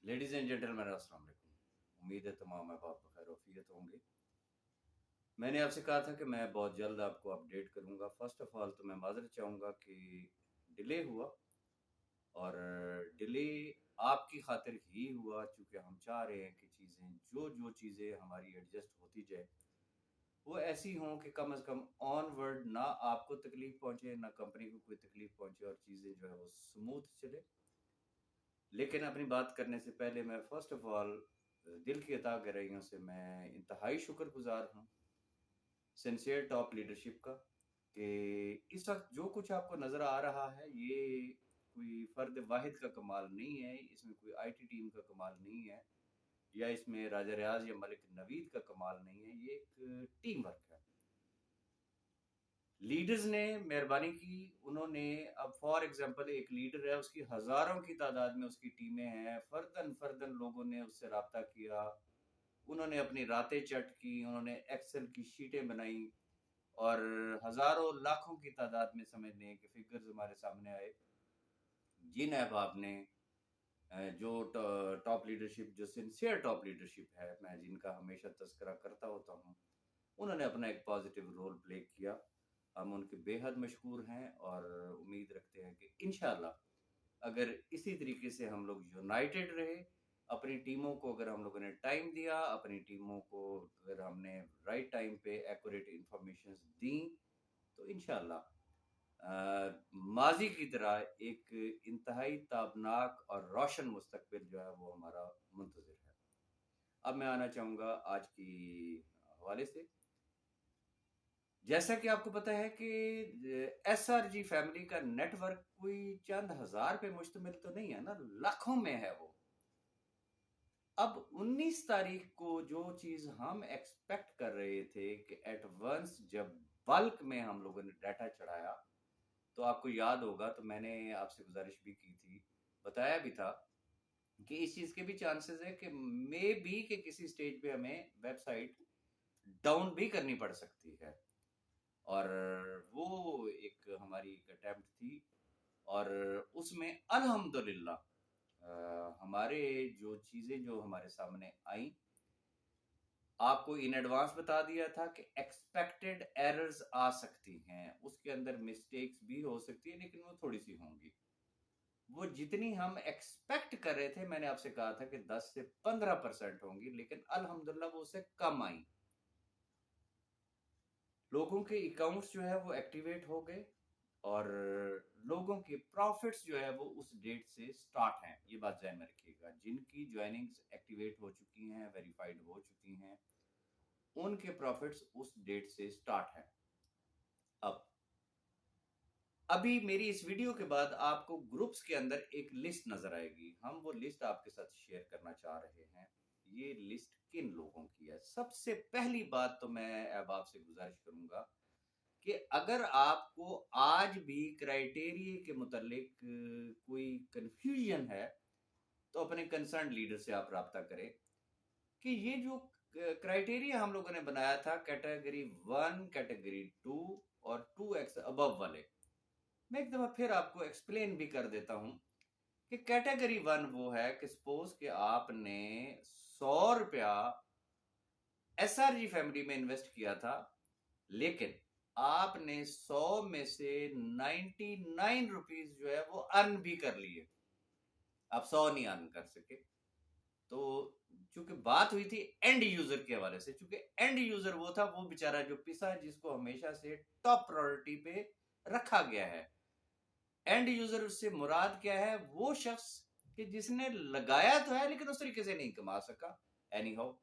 Ladies and gentleman अस्सलाम वालेकुम। उम्मीद है तमाम अहबाब बखैर वफियत होंगे। मैंने आपसे कहा था कि मैं बहुत जल्द आपको अपडेट करूंगा। फर्स्ट ऑफ ऑल तो मैं माजरत चाहूँगा कि डिले हुआ, और डिले आपकी खातिर ही हुआ, चूँकि हम चाह रहे हैं कि चीज़ें जो जो चीज़ें हमारी एडजस्ट होती जाए वो ऐसी हों कि कम से कम ऑनवर्ड ना आपको तकलीफ़ पहुँचे, ना कंपनी को कोई तकलीफ़ पहुँचे, और चीज़ें जो है वो स्मूथ चले। लेकिन अपनी बात करने से पहले मैं फ़र्स्ट ऑफ़ ऑल दिल की अता गहराइयों से मैं इंतहाई शुक्रगुज़ार हूँ सिंसियर टॉप लीडरशिप का, कि इस वक़्त जो कुछ आपको नज़र आ रहा है ये कोई फ़र्द वाहिद का कमाल नहीं है, इसमें कोई आईटी टीम का कमाल नहीं है, या इसमें राजा रियाज़ या मलिक नवीद का कमाल नहीं है, ये एक टीम वर्क है। लीडर्स ने मेहरबानी की, उन्होंने अब फॉर एग्जांपल एक लीडर है, उसकी हजारों की तादाद में उसकी टीमें हैं, फर्दन फर्दन लोगों ने उससे राब्ता किया, उन्होंने अपनी रातें चट की, उन्होंने एक्सेल की शीटें बनाई, और हजारों लाखों की तादाद में समझ लें कि फिगर्स हमारे सामने आए जिन अहबाब ने जो टॉप लीडरशिप, जो सिंसियर टॉप लीडरशिप है, मैं जिनका हमेशा तस्करा करता होता हूँ, उन्होंने अपना एक पॉजिटिव रोल प्ले किया। हम उनके बेहद मशहूर हैं और उम्मीद रखते हैं कि इंशाल्लाह अगर इसी तरीके से हम लोग यूनाइटेड रहे, अपनी टीमों को अगर हम लोगों ने टाइम दिया, अपनी टीमों को अगर हमने राइट टाइम पे एक्यूरेट इंफॉर्मेशन दी, तो इंशाल्लाह माजी की तरह एक इंतहाई ताबनाक और रोशन मुस्तकबिल जो है वो हमारा मुंतज़िर है। अब मैं आना चाहूँगा आज की हवाले से। जैसा कि आपको पता है कि एसआरजी फैमिली का नेटवर्क कोई चंद हजार पे मुश्तमिल तो नहीं है ना, लाखों में है वो। अब 19 तारीख को जो चीज हम एक्सपेक्ट कर रहे थे कि एट वंस जब बल्क में हम लोगों ने डाटा चढ़ाया, तो आपको याद होगा, तो मैंने आपसे गुजारिश भी की थी, बताया भी था कि इस चीज के भी चांसेस है कि मे बी के किसी स्टेज पे हमें वेबसाइट डाउन भी करनी पड़ सकती है। और वो एक हमारी एक अटेम्प्ट थी, और उसमें अल्हम्दुलिल्लाह हमारे जो चीज़ें जो हमारे सामने आई, आपको इन एडवांस बता दिया था कि एक्सपेक्टेड एरर्स आ सकती हैं, उसके अंदर मिस्टेक्स भी हो सकती है, लेकिन वो थोड़ी सी होंगी। वो जितनी हम एक्सपेक्ट कर रहे थे, मैंने आपसे कहा था कि 10 से 15% होंगी, लेकिन अल्हम्दुलिल्लाह वो उससे कम आई। लोगों के अकाउंट्स जो है वो एक्टिवेट हो गए, और लोगों के प्रॉफिट्स जो है वो उस डेट से स्टार्ट हैं। ये बात ध्यान में रखिएगा, जिनकी ज्वाइनिंग्स एक्टिवेट हो चुकी हैं, वेरीफाइड हो चुकी हैं, उनके प्रॉफिट्स उस डेट से स्टार्ट हैं। अब अभी मेरी इस वीडियो के बाद आपको ग्रुप्स के अंदर एक लिस्ट नजर आएगी, हम वो लिस्ट आपके साथ शेयर करना चाह रहे हैं। ये लिस्ट किन लोगों की है? सबसे पहली बात तो मैं अब आपसे गुजारिश करूंगा कि अगर आपको आज भी क्राइटेरिया के मुतालिक कोई कंफ्यूजन है, तो अपने कंसर्न लीडर से आप राब्ता करें कि ये जो क्राइटेरिया हम लोगों ने बनाया था, कैटेगरी 1, कैटेगरी 2 और 2x अबव वाले, मैं एक दफा फिर आपको एक्सप्लेन भी कर देता हूं कि कैटेगरी 1 वो है कि सपोज कि आपने 100 रुपया एसआरजी फैमिली में इन्वेस्ट किया था, लेकिन आपने 100 में से 99 रुपीज जो है वो अर्न भी कर लिए, आप 100 नहीं अर्न कर सके। तो चूंकि बात हुई थी एंड यूजर के हवाले से, चूंकि एंड यूजर वो था, वो बेचारा जो पिसा, जिसको हमेशा से टॉप प्रायोरिटी पे रखा गया है। एंड यूजर उससे मुराद क्या है? वो शख्स कि जिसने लगाया तो है लेकिन उस तरीके से नहीं कमा सका। एनी हाउ,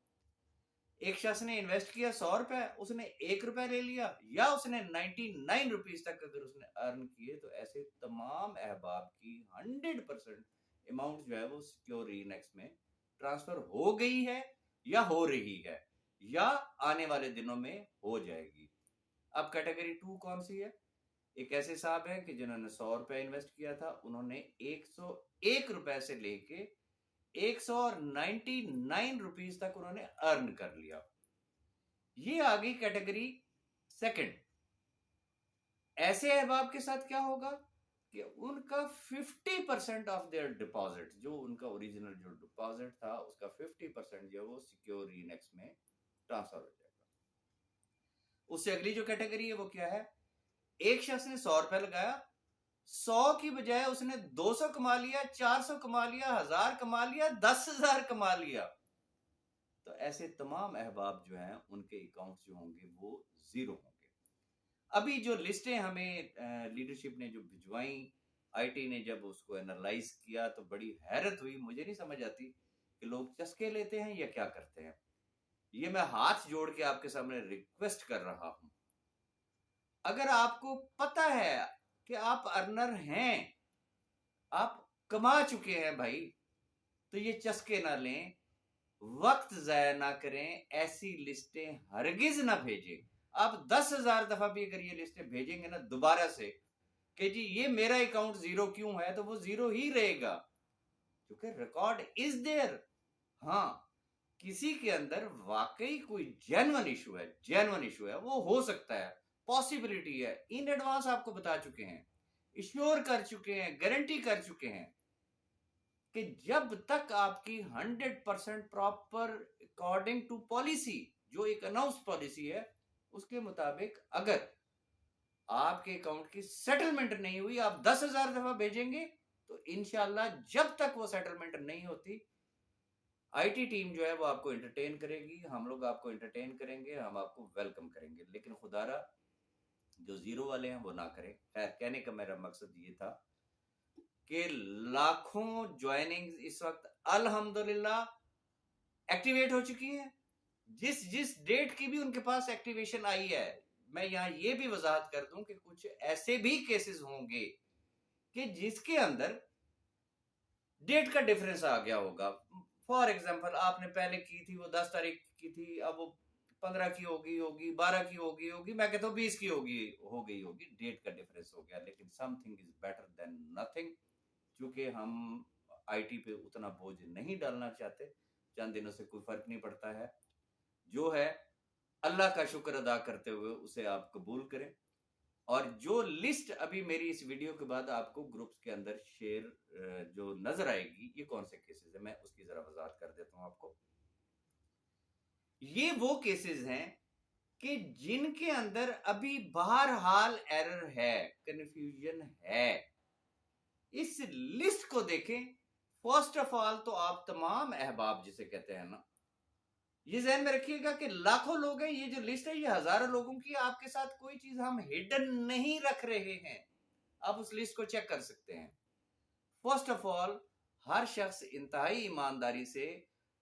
एक शख्स ने इन्वेस्ट किया 100 रुपए, उसने 1 रुपया ले लिया, या उसने 99 रुपीज तक अगर उसने अर्न किए, तो ऐसे तमाम अहबाब की 100% अमाउंट जो है वो सिक्योर नेक्स्ट में ट्रांसफर हो गई है, या हो रही है, या आने वाले दिनों में हो जाएगी। अब कैटेगरी 2 कौन सी है? एक ऐसे साहब हैं कि जिन्होंने 100 रुपया इन्वेस्ट किया था, उन्होंने 101 रुपए से लेके 199 रुपीज तक उन्होंने अर्न कर लिया। ये आ गई कैटेगरी सेकंड। ऐसे अहबाब के साथ क्या होगा? कि उनका 50% ऑफ देयर डिपॉजिट, जो उनका ओरिजिनल जो डिपॉजिट था उसका 50% जो है वो सिक्योर ईनेक्स में ट्रांसफर हो जाएगा। उससे अगली जो कैटेगरी है वो क्या है, एक शख्स ने 100 रुपए लगाया, 100 की बजाय उसने 200 कमा लिया, 400 कमा लिया, 1000 कमा लिया, 10,000 कमा लिया, तो ऐसे तमाम अहबाब जो हैं उनके अकाउंट्स जो होंगे वो जीरो होंगे। अभी जो लिस्टें हमें लीडरशिप ने जो भिजवाई, आईटी ने जब उसको एनालाइज किया तो बड़ी हैरत हुई। मुझे नहीं समझ आती कि लोग चस्के लेते हैं या क्या करते हैं। ये मैं हाथ जोड़ के आपके सामने रिक्वेस्ट कर रहा हूं, अगर आपको पता है कि आप अर्नर हैं, आप कमा चुके हैं भाई, तो ये चस्के ना लें, वक्त जाया ना करें, ऐसी लिस्टें हरगिज ना भेजें। आप 10,000 दफा भी अगर ये लिस्टें भेजेंगे ना दोबारा से कि जी ये मेरा अकाउंट जीरो क्यों है, तो वो जीरो ही रहेगा, क्योंकि रिकॉर्ड इज देयर। हाँ, किसी के अंदर वाकई कोई जेन्युइन इशू है, जेन्युइन इशू है, वो हो सकता है, पॉसिबिलिटी है, इन एडवांस आपको बता चुके हैं, इश्योर कर चुके हैं, गारंटी कर चुके हैं कि जब तक आपकी 100% प्रॉपर अकॉर्डिंग टू पॉलिसी, जो एक अनाउंस पॉलिसी है उसके मुताबिक अगर आपके अकाउंट की सेटलमेंट नहीं हुई, आप 10,000 दफा भेजेंगे तो इंशाल्लाह जब तक वो सेटलमेंट नहीं होती, आईटी टीम जो है वो आपको एंटरटेन करेगी, हम लोग आपको एंटरटेन करेंगे, हम आपको वेलकम करेंगे। लेकिन खुदारा जो जीरो वाले हैं वो ना करें। खैर, कहने का मेरा मकसद ये था कि लाखों ज्वाइनिंग इस वक्त अल्हम्दुलिल्लाह एक्टिवेट हो चुकी हैं। जिस जिस डेट की भी उनके पास एक्टिवेशन आई है, मैं यहां ये भी वजाहत कर दूं कि कुछ ऐसे भी केसेस होंगे कि जिसके अंदर डेट का डिफरेंस आ गया होगा। फॉर एग्जांपल, आपने पहले की थी वो 10 तारीख की थी, अब वो 15 की होगी 12 की होगी, मैं कहता हूँ 20 की हो गई होगी, डेट का डिफरेंस हो गया। लेकिन something is better than nothing. क्योंकि हम आईटी पे उतना बोझ नहीं डालना चाहते, चंद दिनों से कोई फर्क नहीं पड़ता है, जो है अल्लाह का शुक्र अदा करते हुए उसे आप कबूल करें। और जो लिस्ट अभी मेरी इस वीडियो के बाद आपको ग्रुप्स के अंदर शेयर जो नजर आएगी, ये कौन से केसेस है, मैं उसकी जरा वजाहत कर देता हूं आपको। ये वो केसेस हैं कि जिनके अंदर अभी बहरहाल एरर है, कंफ्यूजन है। इस लिस्ट को देखें। फर्स्ट ऑफ ऑल तो आप तमाम अहबाब जिसे कहते हैं ना, ये ध्यान में रखिएगा कि लाखों लोग हैं, ये जो लिस्ट है ये हजारों लोगों की, आपके साथ कोई चीज हम हिडन नहीं रख रहे हैं, आप उस लिस्ट को चेक कर सकते हैं। फर्स्ट ऑफ ऑल, हर शख्स इंतहाई ईमानदारी से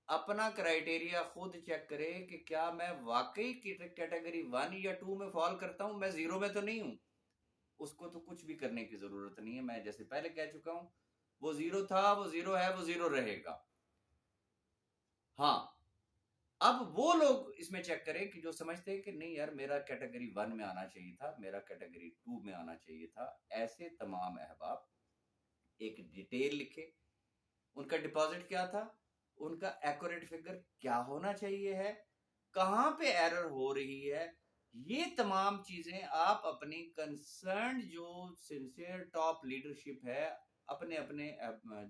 अपना क्राइटेरिया खुद चेक करे कि क्या मैं वाकई कैटेगरी 1 या 2 में फॉल करता हूं, मैं जीरो में तो नहीं हूं। उसको तो कुछ भी करने की जरूरत नहीं है, मैं जैसे पहले कह चुका हूं, वो जीरो था, वो जीरो है, वो जीरो रहेगा। हाँ, अब वो लोग इसमें चेक करें कि जो समझते हैं कि नहीं यार मेरा कैटेगरी 1 में आना चाहिए था, मेरा कैटेगरी 2 में आना चाहिए था। ऐसे तमाम अहबाब एक डिटेल लिखे, उनका डिपॉजिट क्या था, उनका एक्यूरेट फिगर क्या होना चाहिए है, कहां पे एरर हो रही है, ये तमाम चीजें आप अपनी कंसर्न जो सिंसियर टॉप लीडरशिप है, अपने अपने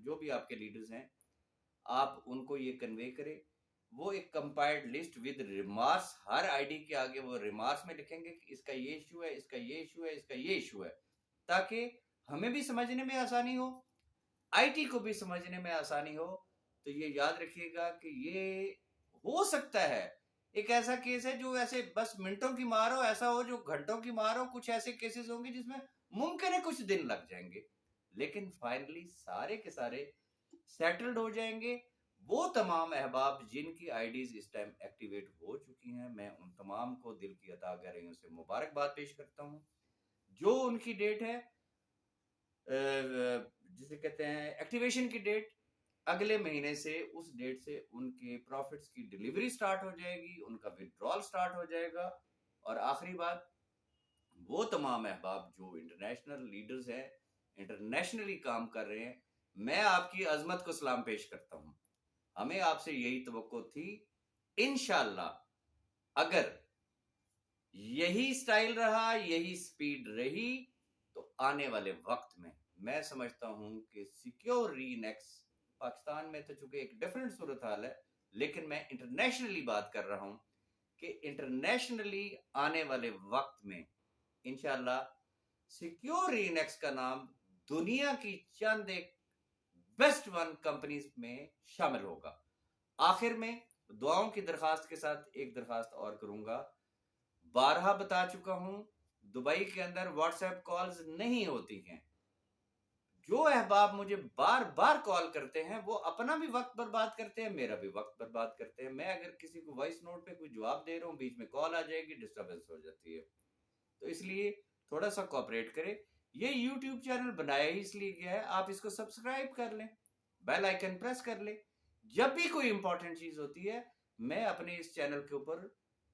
जो भी आपके लीडर्स हैं, आप उनको ये कन्वे करें। वो एक compiled list with remarks, her ID के आगे वो रिमार्क्स में लिखेंगे कि इसका ये इशू है, इसका ये इशू है, इसका ये इशू है, ताकि हमें भी समझने में आसानी हो, आईटी को भी समझने में आसानी हो। तो ये याद रखिएगा कि ये हो सकता है एक ऐसा केस है जो ऐसे बस मिनटों की मार हो, ऐसा हो जो घंटों की मार हो, कुछ ऐसे केसेस होंगे जिसमें मुमकिन है कुछ दिन लग जाएंगे, लेकिन फाइनली सारे के सारे सेटल्ड हो जाएंगे। वो तमाम अहबाब जिनकी आईडीज इस टाइम एक्टिवेट हो चुकी हैं, मैं उन तमाम को दिल की अता गहराइयों से मुबारकबाद पेश करता हूं। जो उनकी डेट है, जिसे कहते हैं एक्टिवेशन की डेट, अगले महीने से उस डेट से उनके प्रॉफिट्स की डिलीवरी स्टार्ट हो जाएगी, उनका विड्रॉल स्टार्ट हो जाएगा। और आखिरी बात, वो तमाम अहबाब जो इंटरनेशनल लीडर्स हैं, इंटरनेशनली काम कर रहे हैं, मैं आपकी अजमत को सलाम पेश करता हूं। हमें आपसे यही तवक्को थी, इंशाल्लाह अगर यही स्टाइल रहा, यही स्पीड रही, तो आने वाले वक्त में मैं समझता हूं कि सिक्योर रीनेक्स पाकिस्तान में तो चूंकि एक डिफरेंट सूरत हाल है, लेकिन मैं इंटरनेशनली बात कर रहा हूं कि इंटरनेशनली आने वाले वक्त में इंशाल्लाह सिक्योर रीनेक्स का नाम दुनिया की चंद एक बेस्ट वन कंपनीज में शामिल होगा। आखिर में दुआओं की दरखास्त के साथ एक दरखास्त और करूंगा। बारहा बता चुका हूं, दुबई के अंदर व्हाट्सएप कॉल्स नहीं होती हैं। जो अहबाब मुझे बार बार कॉल करते हैं वो अपना भी वक्त बर्बाद करते हैं, मेरा भी वक्त बर्बाद करते हैं। मैं अगर किसी को वॉइस नोट पे कोई जवाब दे रहा हूं, बीच में कॉल आ जाएगी, डिस्टर्बेंस हो जाती है। तो इसलिए थोड़ा सा कोऑपरेट करें। ये यूट्यूब चैनल बनाया ही इसलिए गया है, आप इसको सब्सक्राइब कर लें, बेल आइकन प्रेस कर लें। जब भी कोई इंपॉर्टेंट चीज होती है मैं अपने इस चैनल के ऊपर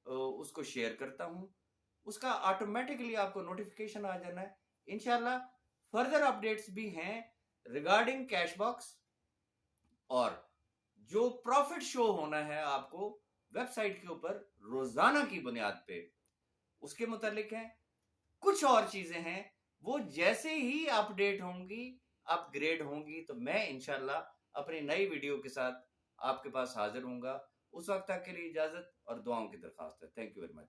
उसको शेयर करता हूं, उसका ऑटोमेटिकली आपको नोटिफिकेशन आ जाना है। इंशाल्लाह फर्दर अपडेट्स भी हैं रिगार्डिंग कैश बॉक्स, और जो प्रॉफिट शो होना है आपको वेबसाइट के ऊपर रोजाना की बुनियाद पे, उसके मुतालिक है। कुछ और चीजें हैं वो जैसे ही अपडेट होंगी, अपग्रेड होंगी, तो मैं इंशाल्लाह अपनी नई वीडियो के साथ आपके पास हाजिर होऊंगा। उस वक्त तक के लिए इजाजत और दुआओं की दरखास्त है। Thank you very much.